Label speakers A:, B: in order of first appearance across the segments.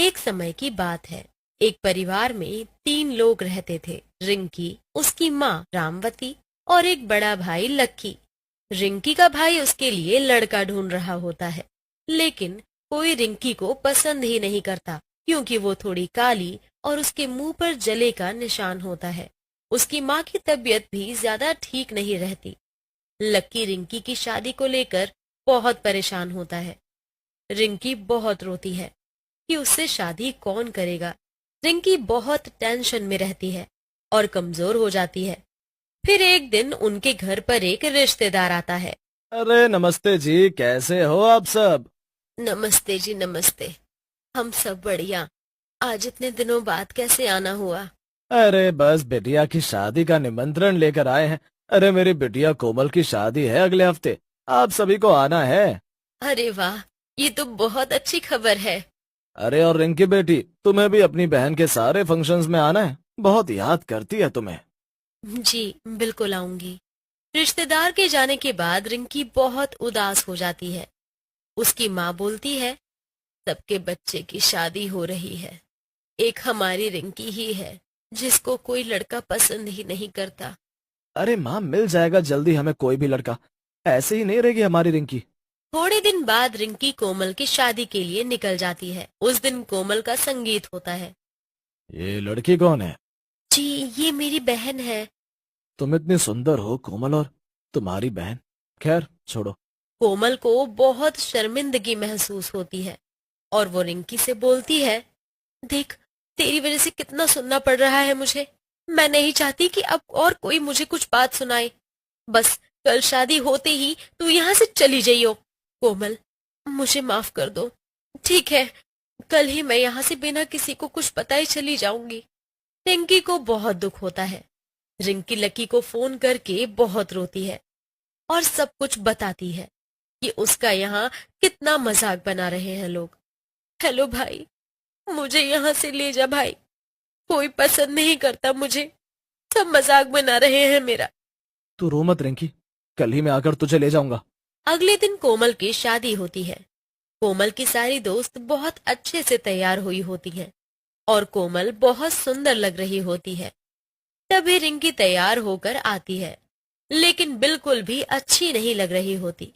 A: एक समय की बात है। एक परिवार में 3 लोग रहते थे। रिंकी, उसकी माँ रामवती और एक बड़ा भाई लक्की। रिंकी का भाई उसके लिए लड़का ढूंढ रहा होता है, लेकिन कोई रिंकी को पसंद ही नहीं करता, क्योंकि वो थोड़ी काली और उसके मुंह पर जले का निशान होता है। उसकी माँ की तबीयत भी ज्यादा ठीक नहीं रहती। लक्की रिंकी की शादी को लेकर बहुत परेशान होता है। रिंकी बहुत रोती है कि उससे शादी कौन करेगा। रिंकी बहुत टेंशन में रहती है और कमजोर हो जाती है। फिर एक दिन उनके घर पर एक रिश्तेदार आता है।
B: अरे नमस्ते जी, कैसे हो आप सब।
A: नमस्ते जी, नमस्ते। हम सब बढ़िया। आज इतने दिनों बाद कैसे आना हुआ?
B: अरे बस बिटिया की शादी का निमंत्रण लेकर आए हैं। अरे मेरी बिटिया कोमल की शादी है अगले हफ्ते। आप सभी को आना है।
A: अरे वाह, ये तो बहुत अच्छी खबर है।
B: अरे और रिंकी बेटी, तुम्हें भी अपनी बहन के सारे फंक्शंस में आना है। बहुत याद करती है तुम्हें।
A: जी, बिल्कुल आऊंगी। रिश्तेदार के जाने के बाद रिंकी बहुत उदास हो जाती है। उसकी माँ बोलती है, सबके बच्चे की शादी हो रही है, एक हमारी रिंकी ही है जिसको कोई लड़का पसंद ही नहीं करता।
B: अरे माँ, मिल जाएगा जल्दी हमें कोई भी लड़का। ऐसे ही नहीं रहेगी हमारी रिंकी।
A: थोड़े दिन बाद रिंकी कोमल की शादी के लिए निकल जाती है। उस दिन कोमल का संगीत होता है।
B: ये लड़की कौन है?
A: जी, ये मेरी बहन है।
B: तुम इतनी सुंदर हो कोमल, और तुम्हारी बहन। खैर छोड़ो।
A: कोमल को बहुत शर्मिंदगी महसूस होती है और वो रिंकी से बोलती है, देख, तेरी वजह से कितना सुनना पड़ रहा है मुझे। मैं नहीं चाहती कि अब और कोई मुझे कुछ बात सुनाए। बस कल शादी होते ही तू यहाँ से चली जाइयो। कोमल, मुझे माफ कर दो। ठीक है, कल ही मैं यहाँ से बिना किसी को कुछ बताए चली जाऊंगी। रिंकी को बहुत दुख होता है। रिंकी लकी को फोन करके बहुत रोती है और सब कुछ बताती है कि उसका यहाँ कितना मजाक बना रहे हैं लोग। हेलो भाई, मुझे यहाँ से ले जा भाई। कोई पसंद नहीं करता मुझे, सब मजाक बना रहे हैं मेरा।
B: तू रो मत रिंकी, कल ही मैं आकर तुझे ले जाऊंगा।
A: अगले दिन कोमल की शादी होती है। कोमल की सारी दोस्त बहुत अच्छे से तैयार हुई होती हैं और कोमल बहुत सुंदर लग रही होती है। तभी रिंकी तैयार होकर आती है, लेकिन बिल्कुल भी अच्छी नहीं लग रही होती।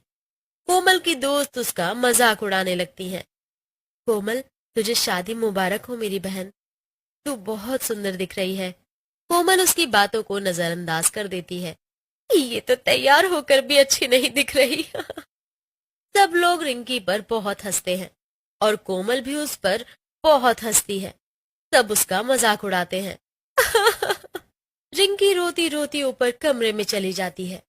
A: कोमल की दोस्त उसका मजाक उड़ाने लगती हैं। कोमल, तुझे शादी मुबारक हो मेरी बहन, तू बहुत सुंदर दिख रही है। कोमल उसकी बातों को नजरअंदाज कर देती है। ये तो तैयार होकर भी अच्छी नहीं दिख रही। सब लोग रिंकी पर बहुत हंसते हैं और कोमल भी उस पर बहुत हंसती है। सब उसका मजाक उड़ाते हैं। रिंकी रोती रोती ऊपर कमरे में चली जाती है।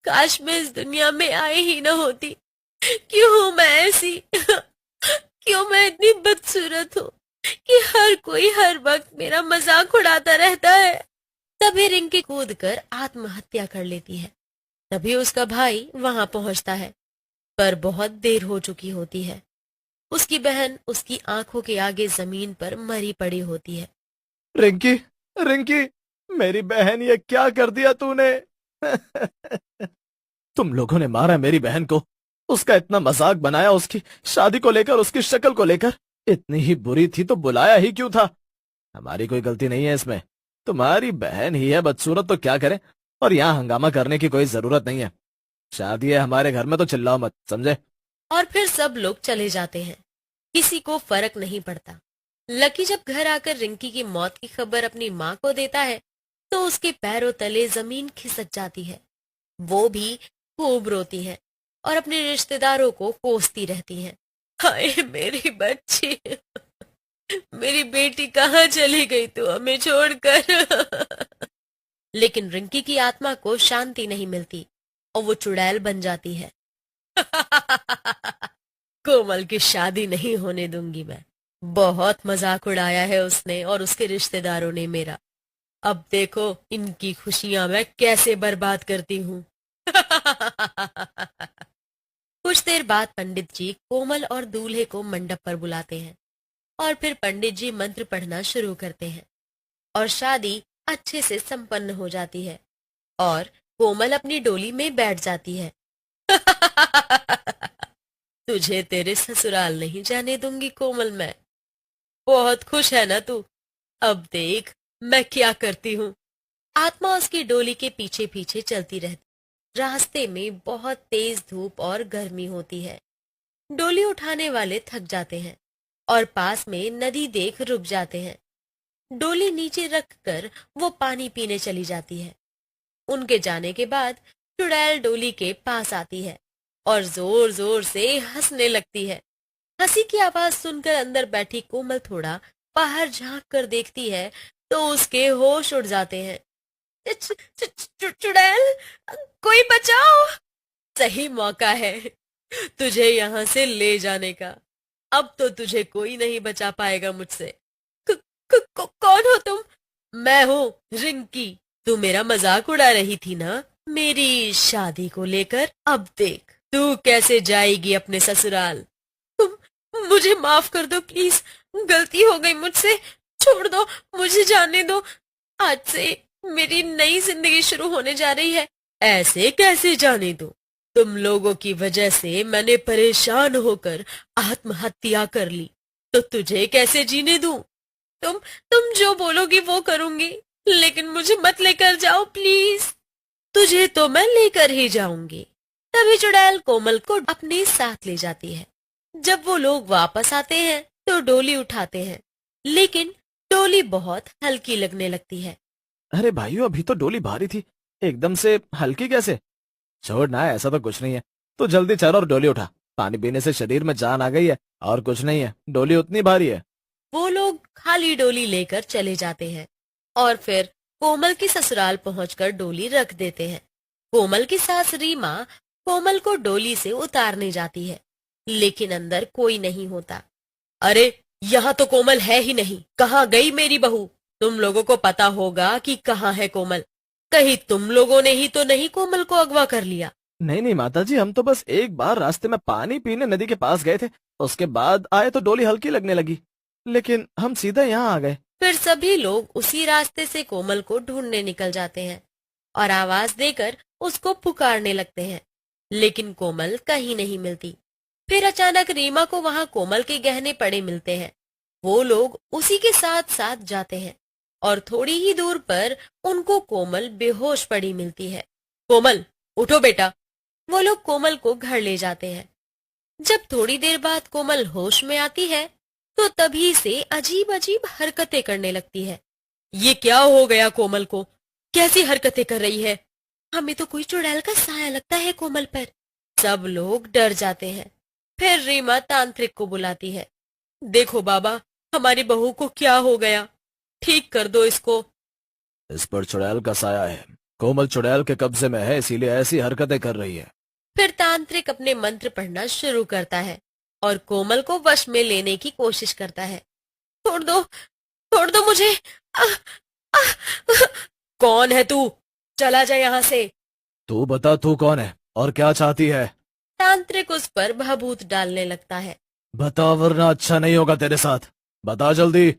A: काश मैं इस दुनिया में आई ही न होती। क्यों हूं मैं ऐसी? क्यों मैं इतनी बदसूरत हूँ कि हर कोई हर वक्त मेरा मजाक उड़ाता रहता है? तभी रिंकी कूद कर आत्महत्या कर लेती है। तभी उसका भाई वहां पहुंचता है, पर बहुत देर हो चुकी होती है। उसकी बहन उसकी आंखों के आगे जमीन पर मरी पड़ी होती है।
B: रिंकी, रिंकी, मेरी बहन, ये क्या कर दिया तूने। तुम लोगों ने मारा मेरी बहन को। उसका इतना मजाक बनाया, उसकी शादी को लेकर, उसकी शक्ल को लेकर। इतनी ही बुरी थी तो बुलाया ही क्यों था। हमारी कोई गलती नहीं है इसमें। तुम्हारी बहन ही है बदसूरत तो क्या करें। और यहाँ हंगामा करने की कोई जरूरत नहीं है। शादी है हमारे घर में तो चिल्लाओ मत, समझे।
A: और फिर सब लोग चले जाते हैं। किसी को फर्क नहीं पड़ता। लकी जब घर आकर रिंकी की मौत की खबर अपनी माँ को देता है, तो उसके पैरों तले जमीन खिसक जाती है। वो भी खूब रोती है और अपने रिश्तेदारों को कोसती रहती हैं। हाय मेरी बच्ची, मेरी बेटी कहाँ चली गई तू हमें छोड़कर? लेकिन रिंकी की आत्मा को शांति नहीं मिलती और वो चुड़ैल बन जाती है। कोमल की शादी नहीं होने दूंगी मैं। बहुत मजाक उड़ाया है उसने और उसके रिश्तेदारों ने मेरा। अब देखो इनकी खुशियां मैं कैसे बर्बाद करती हूँ। कुछ देर बाद पंडित जी कोमल और दूल्हे को मंडप पर बुलाते हैं और फिर पंडित जी मंत्र पढ़ना शुरू करते हैं और शादी अच्छे से संपन्न हो जाती है और कोमल अपनी डोली में बैठ जाती है। तुझे तेरे ससुराल नहीं जाने दूंगी कोमल मैं। बहुत खुश है ना तू? अब देख मैं क्या करती हूँ। आत्मा उसकी डोली के पीछे पीछे चलती रहती। रास्ते में बहुत तेज धूप और गर्मी होती है। डोली उठाने वाले थक जाते हैं और पास में नदी देख रुक जाते हैं। डोली नीचे रखकर वो पानी पीने चली जाती है। उनके जाने के बाद चुड़ैल डोली के पास आती है और जोर जोर से हंसने लगती है। हंसी की आवाज सुनकर अंदर बैठी कोमल थोड़ा बाहर झांक कर देखती है तो उसके होश उड़ जाते हैं। चुड़ैल, कोई बचाओ! सही मौका है तुझे यहाँ से ले जाने का। अब तो तुझे कोई नहीं बचा पाएगा मुझसे। कौन हो तुम? मैं हूँ रिंकी। तू मेरा मजाक उड़ा रही थी ना मेरी शादी को लेकर। अब देख तू कैसे जाएगी अपने ससुराल। तुम मुझे माफ कर दो प्लीज। गलती हो गई मुझसे। छोड़ दो, मुझे जाने दो। आज से मेरी नई जिंदगी शुरू होने जा रही है। ऐसे कैसे जाने दो? तुम लोगों की वजह से मैंने परेशान होकर आत्महत्या कर ली, तो तुझे कैसे जीने दूं? तुम तुम जो बोलोगी वो करूंगी, लेकिन मुझे मत लेकर जाओ प्लीज। तुझे तो मैं लेकर ही जाऊंगी। तभी चुड़ैल कोमल को अपने साथ ले जाती है। जब वो लोग वापस आते हैं तो डोली उठाते हैं, लेकिन डोली बहुत हल्की लगने लगती है।
B: अरे भाइयों, अभी तो डोली भारी थी, एकदम से हल्की कैसे? छोड़ ना, ऐसा तो कुछ नहीं है। तू जल्दी चल और डोली उठा। पानी पीने से शरीर में जान आ गई है और कुछ नहीं है, डोली उतनी भारी है।
A: वो लोग खाली डोली लेकर चले जाते हैं और फिर कोमल की ससुराल पहुंचकर डोली रख देते हैं। कोमल की सास रीमा कोमल को डोली से उतारने जाती है, लेकिन अंदर कोई नहीं होता। अरे यहाँ तो कोमल है ही नहीं, कहाँ गई मेरी बहू? तुम लोगों को पता होगा कि कहाँ है कोमल। कहीं तुम लोगों ने ही तो नहीं कोमल को अगवा कर लिया?
B: नहीं नहीं माताजी, हम तो बस एक बार रास्ते में पानी पीने नदी के पास गए थे, उसके बाद आए तो डोली हल्की लगने लगी, लेकिन हम सीधा यहाँ आ गए।
A: फिर सभी लोग उसी रास्ते से कोमल को ढूंढने निकल जाते हैं और आवाज देकर उसको पुकारने लगते हैं, लेकिन कोमल कहीं नहीं मिलती। फिर अचानक रीमा को वहां कोमल के गहने पड़े मिलते हैं। वो लोग उसी के साथ साथ जाते हैं और थोड़ी ही दूर पर उनको कोमल बेहोश पड़ी मिलती है। कोमल, उठो बेटा। वो लोग कोमल को घर ले जाते हैं। जब थोड़ी देर बाद कोमल होश में आती है तो तभी से अजीब अजीब हरकतें करने लगती है। ये क्या हो गया कोमल को? कैसी हरकतें कर रही है? हमें तो कोई चुड़ैल का साया लगता है कोमल पर। सब लोग डर जाते हैं। फिर रीमा तांत्रिक को बुलाती है। देखो बाबा, हमारी बहू को क्या हो गया? ठीक कर दो इसको।
B: इस पर चुड़ैल का साया है, कोमल चुड़ैल के कब्जे में है, इसीलिए ऐसी हरकतें कर रही है।
A: फिर तांत्रिक अपने मंत्र पढ़ना शुरू करता है और कोमल को वश में लेने की कोशिश करता है। छोड़ दो मुझे। आ, आ, कौन है तू? चला जा यहाँ से।
B: तू बता, तू कौन है और क्या चाहती है?
A: तांत्रिक उस पर भभूत डालने लगता है।
B: बता, वरना अच्छा नहीं होगा तेरे साथ। बता जल्दी।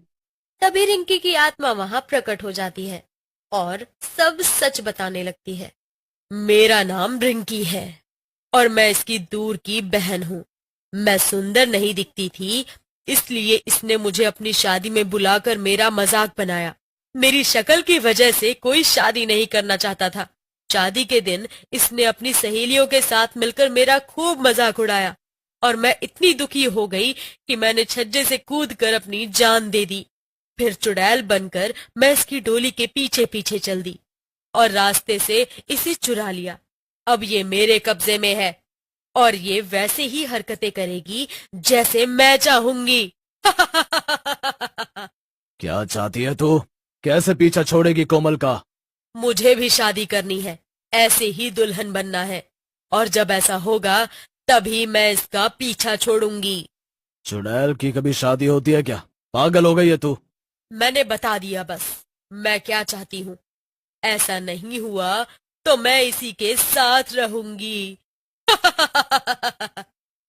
A: तभी रिंकी की आत्मा वहां प्रकट हो जाती है और सब सच बताने लगती है। मेरा नाम रिंकी है और मैं इसकी दूर की बहन हूँ। मैं सुंदर नहीं दिखती थी, इसलिए इसने मुझे अपनी शादी में बुलाकर मेरा मजाक बनाया। मेरी शक्ल की वजह से कोई शादी नहीं करना चाहता था। शादी के दिन इसने अपनी सहेलियों के साथ मिलकर मेरा खूब मजाक उड़ाया और मैं इतनी दुखी हो गई कि मैंने छज्जे से कूदकर अपनी जान दे दी। फिर चुड़ैल बनकर मैं इसकी डोली के पीछे पीछे चल दी और रास्ते से इसे चुरा लिया। अब ये मेरे कब्जे में है और ये वैसे ही हरकतें करेगी जैसे मैं चाहूंगी।
B: क्या चाहती है तू? कैसे पीछा छोड़ेगी कोमल का?
A: मुझे भी शादी करनी है, ऐसे ही दुल्हन बनना है, और जब ऐसा होगा तभी मैं इसका पीछा छोड़ूंगी।
B: चुड़ैल की कभी शादी होती है क्या? पागल हो गई है तू?
A: मैंने बता दिया बस, मैं क्या चाहती हूँ। ऐसा नहीं हुआ तो मैं इसी के साथ रहूंगी।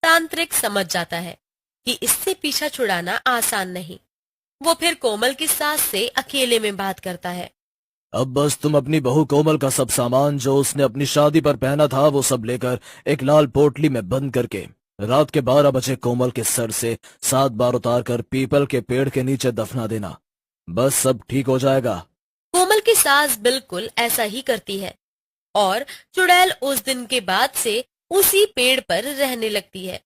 A: तांत्रिक समझ जाता है कि इससे पीछा छुड़ाना आसान नहीं। वो फिर कोमल की सास से अकेले में बात करता है।
B: अब बस तुम अपनी बहू कोमल का सब सामान जो उसने अपनी शादी पर पहना था वो सब लेकर एक लाल पोटली में बंद करके रात के 12 बजे कोमल के सर से 7 बार उतार कर पीपल के पेड़ के नीचे दफना देना, बस सब ठीक हो जाएगा।
A: कोमल की सास बिल्कुल ऐसा ही करती है और चुड़ैल उस दिन के बाद से उसी पेड़ पर रहने लगती है।